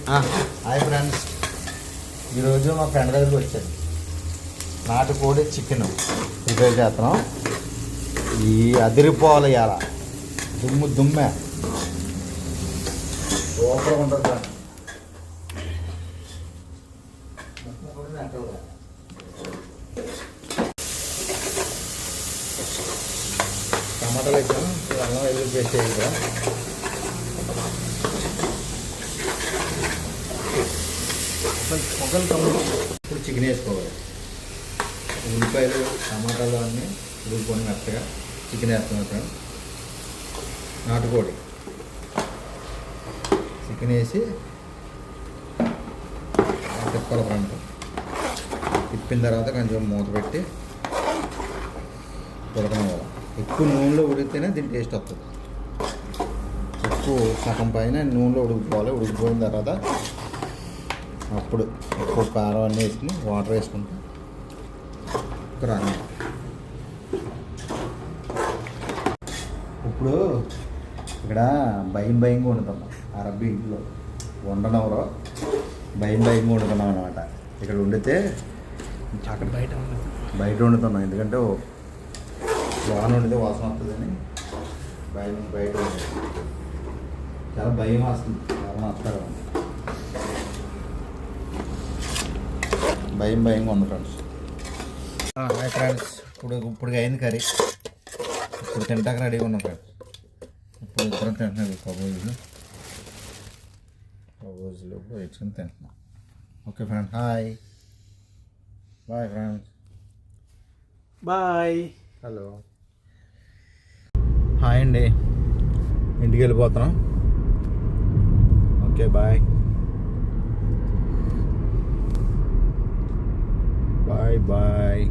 Hi friends, ఈరోజు మా friend దగ్గరికి వచ్చాను. నాటుకోడి చికెన్ ప్రిపేర్ చేస్తున్నాం. ఈ అదిరిపోవాలి ఇవాళ, దుమ్మే సూపర్గా ఉంటుంది సార్. టమాటాలు వేసాను, అల్లం వెల్లుల్లి పేస్ట్ వేయాలి కదా. మొక్కలు ఇప్పుడు చికెన్ వేసుకోవాలి. ఉల్లిపాయలు టమాటాలు అన్నీ ఉడుకుకొని మెత్తగా చికెన్ వేస్తున్నాం ఫ్రెండ్. నాటుకోడి చికెన్ వేసి తిప్పాలి ఫ్రెండ్. తిప్పిన తర్వాత కొంచెం మూత పెట్టి ఉడకనివ్వాలి. ఎక్కువ నూనెలో ఉడికితేనే దీని టేస్ట్ వస్తుంది. ఎక్కువ సగం పైన నూనెలో ఉడికిపోవాలి. ఉడికిపోయిన తర్వాత అప్పుడు ఎక్కువ కారం అన్నీ వేసుకుని వాటర్ వేసుకుంటే రాను. ఇప్పుడు ఇక్కడ భయంగా వండుతున్నాం. అరబ్బీ ఇంట్లో వండనవరో భయంగా వండుతున్నాం అనమాట. ఇక్కడ వండితే అక్కడ బయట వండుతున్నాం. ఎందుకంటే లోన వండితే వాసన వస్తుందని బయట చాలా భయం వస్తుంది. ఎవరైనా వస్తారు భయంగా ఉంది ఫ్రెండ్స్. హాయ్ ఫ్రెండ్స్, ఇప్పుడు అయింది కర్రీ. ఇప్పుడు తింటాక రెడీగా ఉన్నాం ఫ్రెండ్స్. ఇప్పుడు ఇద్దరం తింటున్నాం. కబోజులు వేసుకొని తింటున్నాం. Okay friends, hi bye friends. Bye. Hello, hi అండి. ఇంటికి వెళ్ళిపోతున్నాం. Okay bye bye bye.